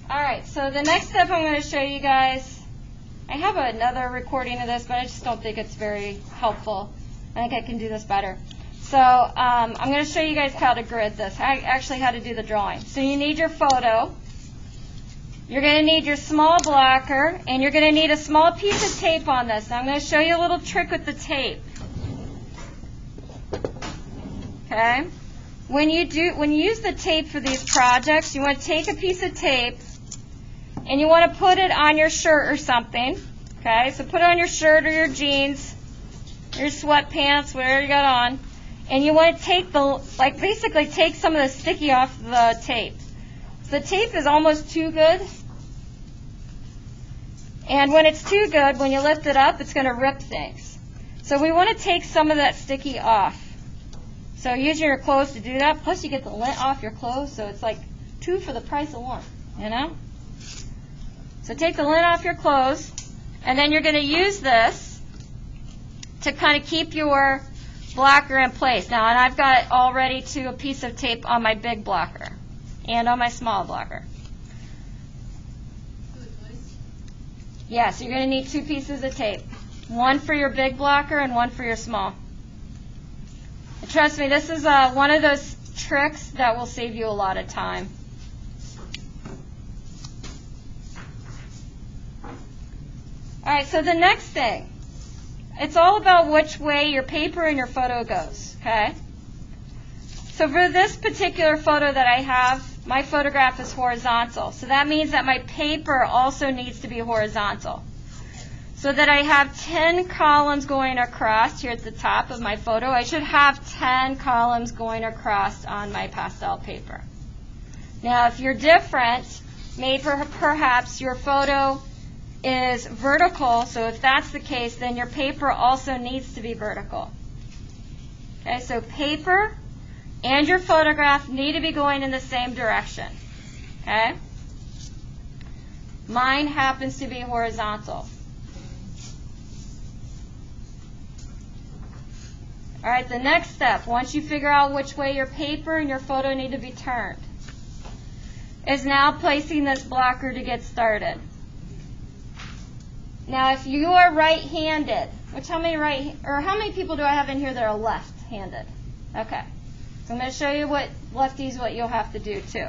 Alright, so the next step I'm going to show you guys, I have another recording of this, but I just don't think it's very helpful. I think I can do this better. So I'm going to show you guys how to grid this, actually how to do the drawing. So you need your photo, you're going to need your small blocker, and you're going to need a small piece of tape on this. Now I'm going to show you a little trick with the tape. Okay? When you use the tape for these projects, you want to take a piece of tape and you want to put it on your shirt or something. Okay? So put it on your shirt or your jeans, your sweatpants, whatever you got on. And you want to take basically take some of the sticky off the tape. So the tape is almost too good. And when it's too good, when you lift it up, it's going to rip things. So we want to take some of that sticky off. So using your clothes to do that, plus you get the lint off your clothes, so it's like 2 for the price of 1, you know? So take the lint off your clothes, and then you're going to use this to kind of keep your blocker in place. Now, and I've got already a piece of tape on my big blocker and on my small blocker. Yeah, so you're going to need 2 pieces of tape. One for your big blocker and one for your small. And trust me, this is one of those tricks that will save you a lot of time. Alright, so the next thing, it's all about which way your paper and your photo goes, okay? So for this particular photo that I have, my photograph is horizontal. So that means that my paper also needs to be horizontal. So that I have 10 columns going across here at the top of my photo, I should have 10 columns going across on my pastel paper. Now if you're different, maybe perhaps your photo is vertical, so if that's the case, then your paper also needs to be vertical. Okay, so paper and your photograph need to be going in the same direction. Okay? Mine happens to be horizontal. All right, the next step, once you figure out which way your paper and your photo need to be turned, is now placing this blocker to get started. Now, if you are right-handed, how many people do I have in here that are left-handed? Okay. So I'm going to show you what you'll have to do too.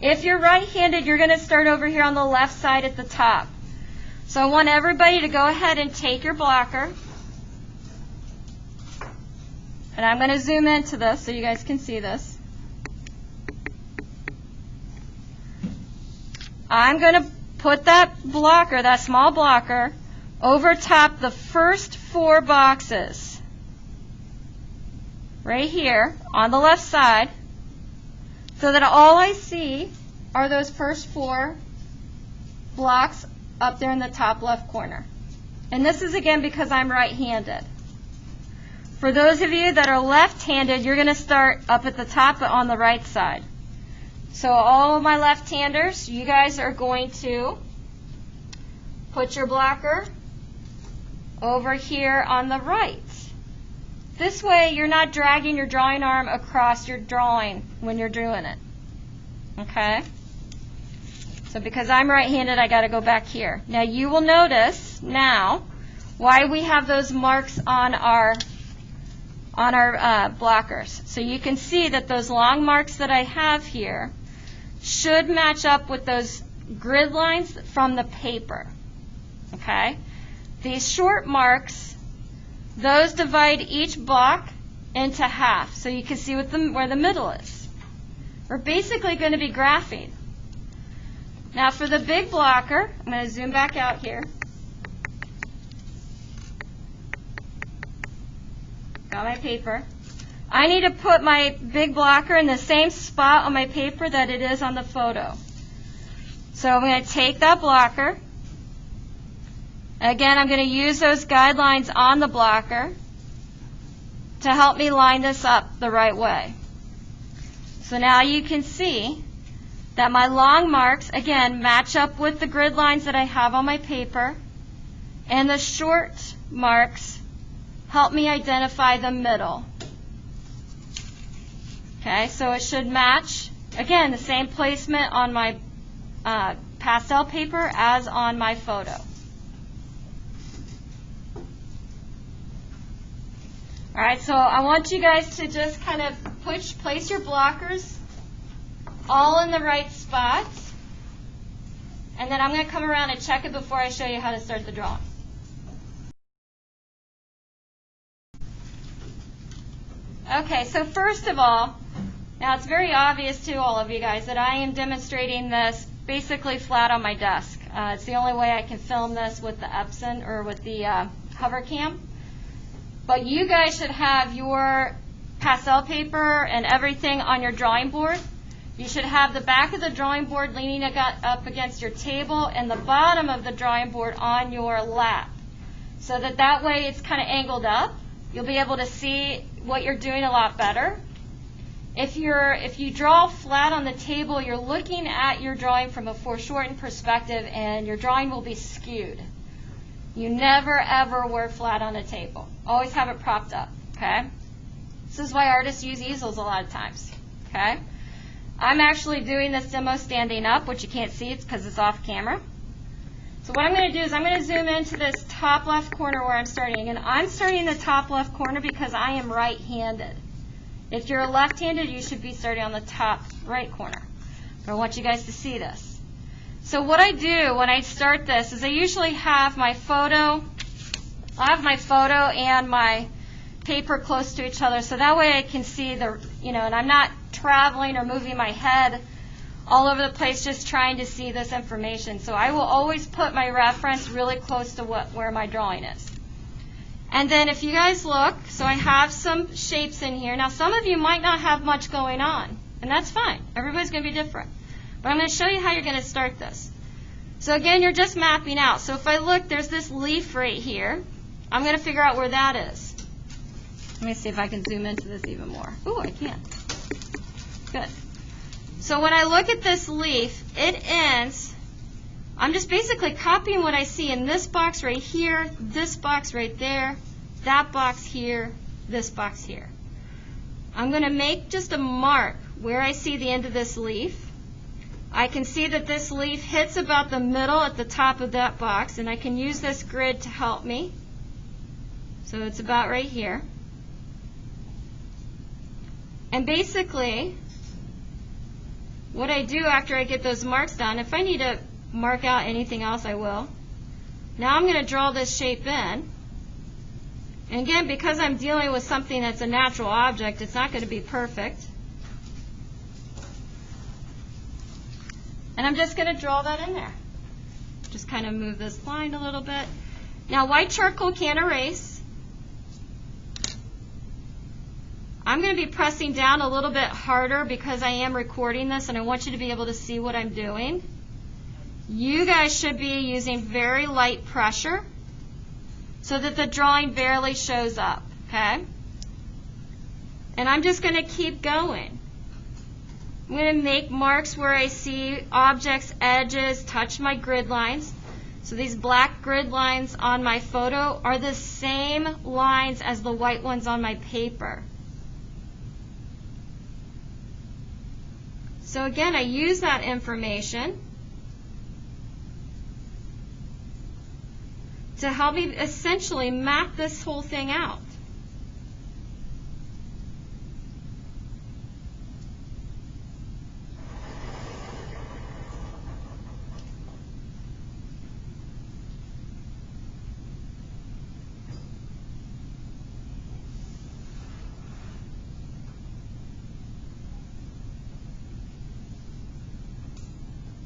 If you're right-handed, you're going to start over here on the left side at the top. So I want everybody to go ahead and take your blocker. And I'm going to zoom into this so you guys can see this. I'm going to put that blocker, that small blocker, over top the first 4 boxes. Right here on the left side, so that all I see are those first 4 blocks up there in the top left corner. And this is again because I'm right-handed. For those of you that are left-handed, you're going to start up at the top but on the right side. So all of my left-handers, you guys are going to put your blocker over here on the right. This way you're not dragging your drawing arm across your drawing when you're doing it. Okay? So because I'm right-handed, I got to go back here. Now you will notice now why we have those marks on our blockers. So you can see that those long marks that I have here should match up with those grid lines from the paper. Okay? These short marks, those divide each block into half, so you can see where the middle is. We're basically going to be graphing. Now for the big blocker, I'm going to zoom back out here. Got my paper. I need to put my big blocker in the same spot on my paper that it is on the photo. So I'm going to take that blocker. Again, I'm going to use those guidelines on the blocker to help me line this up the right way. So now you can see that my long marks, again, match up with the grid lines that I have on my paper, and the short marks help me identify the middle. Okay, so it should match, again, the same placement on my pastel paper as on my photo. All right, so I want you guys to just kind of place your blockers all in the right spots, and then I'm going to come around and check it before I show you how to start the drawing. Okay, so first of all, now it's very obvious to all of you guys that I am demonstrating this basically flat on my desk. It's the only way I can film this with the Epson or with the hover cam. But you guys should have your pastel paper and everything on your drawing board. You should have the back of the drawing board leaning up against your table and the bottom of the drawing board on your lap. So that way it's kind of angled up. You'll be able to see what you're doing a lot better. If you draw flat on the table, you're looking at your drawing from a foreshortened perspective and your drawing will be skewed. You never ever work flat on a table. Always have it propped up, okay? This is why artists use easels a lot of times, okay? I'm actually doing this demo standing up, which you can't see, it's because it's off camera. So what I'm going to do is I'm going to zoom into this top left corner where I'm starting. And I'm starting in the top left corner because I am right-handed. If you're left-handed, you should be starting on the top right corner. But I want you guys to see this. So what I do when I start this is I usually have my photo, and my paper close to each other, so that way I can see and I'm not traveling or moving my head all over the place just trying to see this information. So I will always put my reference really close to where my drawing is. And then if you guys look, so I have some shapes in here. Now some of you might not have much going on, and that's fine. Everybody's going to be different. But I'm going to show you how you're going to start this. So again, you're just mapping out. So if I look, there's this leaf right here. I'm going to figure out where that is. Let me see if I can zoom into this even more. Ooh, I can. Good. So when I look at this leaf, it ends, I'm just basically copying what I see in this box right here, this box right there, that box here, this box here. I'm going to make just a mark where I see the end of this leaf. I can see that this leaf hits about the middle at the top of that box, and I can use this grid to help me. So it's about right here. And basically, what I do after I get those marks done, if I need to mark out anything else, I will. Now I'm going to draw this shape in. And again, because I'm dealing with something that's a natural object, it's not going to be perfect. And I'm just going to draw that in there. Just kind of move this line a little bit. Now, white charcoal can't erase. I'm going to be pressing down a little bit harder because I am recording this and I want you to be able to see what I'm doing. You guys should be using very light pressure so that the drawing barely shows up, okay? And I'm just going to keep going. I'm going to make marks where I see objects, edges, touch my grid lines. So these black grid lines on my photo are the same lines as the white ones on my paper. So again, I use that information to help me essentially map this whole thing out.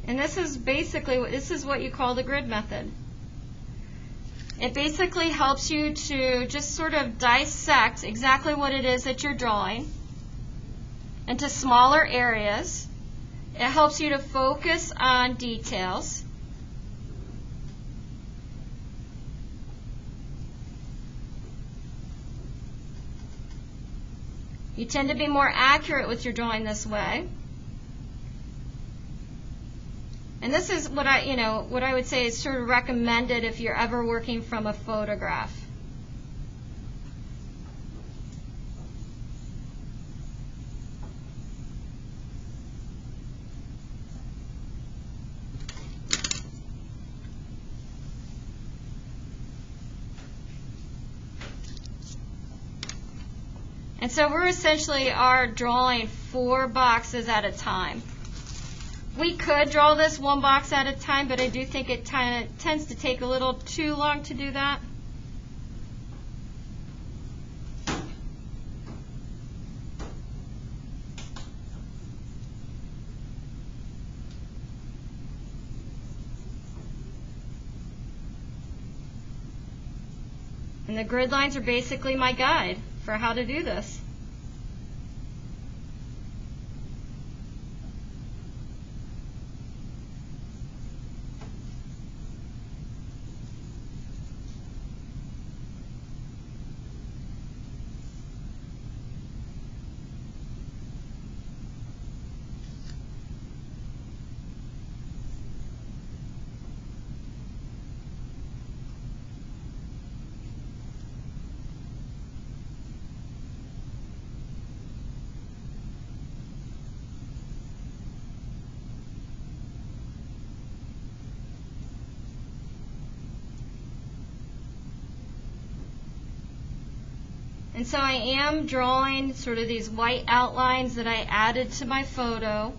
And this is basically, this is what you call the grid method. It basically helps you to just sort of dissect exactly what it is that you're drawing into smaller areas. It helps you to focus on details. You tend to be more accurate with your drawing this way. And this is what I would say is sort of recommended if you're ever working from a photograph. And so we're essentially are drawing 4 boxes at a time. We could draw this 1 box at a time, but I do think it tends to take a little too long to do that. And the grid lines are basically my guide for how to do this. And so I am drawing sort of these white outlines that I added to my photo.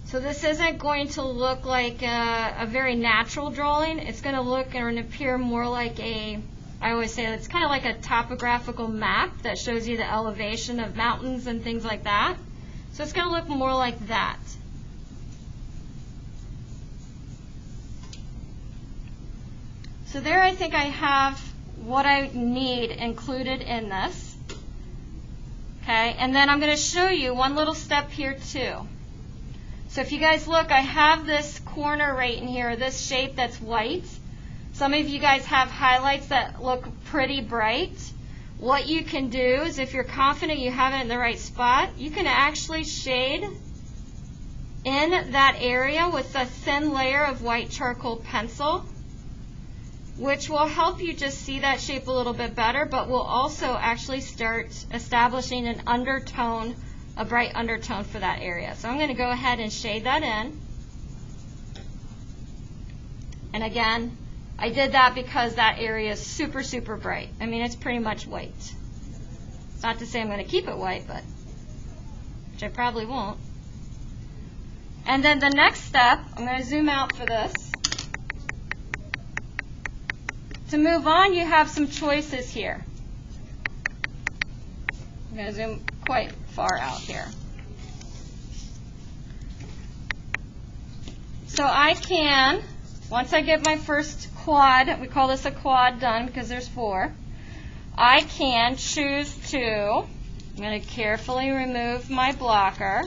So this isn't going to look like a very natural drawing. It's going to look and appear more like I always say it's kind of like a topographical map that shows you the elevation of mountains and things like that. So it's going to look more like that. So there I think I have what I need included in this. Okay, and then I'm going to show you one little step here too. So if you guys look, I have this corner right in here, this shape that's white. Some of you guys have highlights that look pretty bright. What you can do is, if you're confident you have it in the right spot, you can actually shade in that area with a thin layer of white charcoal pencil, which will help you just see that shape a little bit better, but will also actually start establishing an undertone, a bright undertone for that area. So I'm going to go ahead and shade that in. And again, I did that because that area is super, super bright. I mean, it's pretty much white. It's not to say I'm going to keep it white, but which I probably won't. And then the next step, I'm going to zoom out for this. To move on, you have some choices here. I'm going to zoom quite far out here. So I can, once I get my first quad, we call this a quad done because there's 4, I can choose to, I'm going to carefully remove my blocker.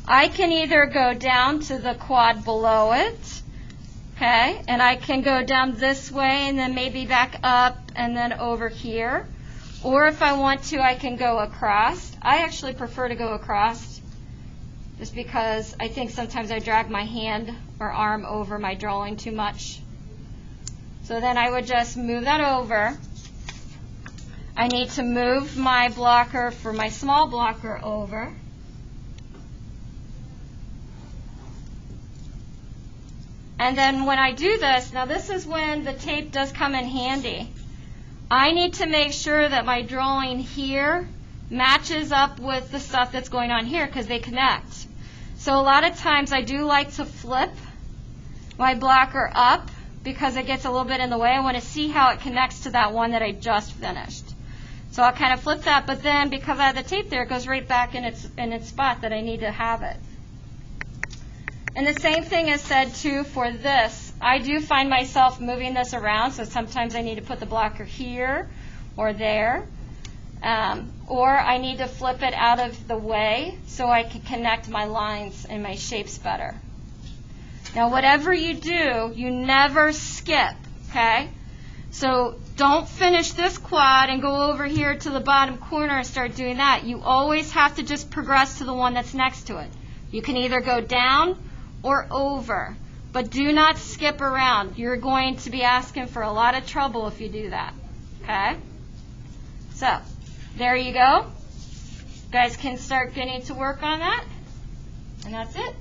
I can either go down to the quad below it, okay, and I can go down this way and then maybe back up and then over here. Or if I want to, I can go across. I actually prefer to go across just because I think sometimes I drag my hand or arm over my drawing too much. So then I would just move that over. I need to move my blocker for my small blocker over. And then when I do this, now this is when the tape does come in handy. I need to make sure that my drawing here matches up with the stuff that's going on here because they connect. So a lot of times I do like to flip my blocker up because it gets a little bit in the way. I want to see how it connects to that one that I just finished. So I'll kind of flip that, but then because I have the tape there, it goes right back in its spot that I need to have it. And the same thing is said too for this. I do find myself moving this around, so sometimes I need to put the blocker here or there. Or I need to flip it out of the way so I can connect my lines and my shapes better. Now whatever you do, you never skip, okay? So don't finish this quad and go over here to the bottom corner and start doing that. You always have to just progress to the one that's next to it. You can either go down or over, but do not skip around. You're going to be asking for a lot of trouble if you do that, okay? So there you go. You guys can start getting to work on that, and that's it.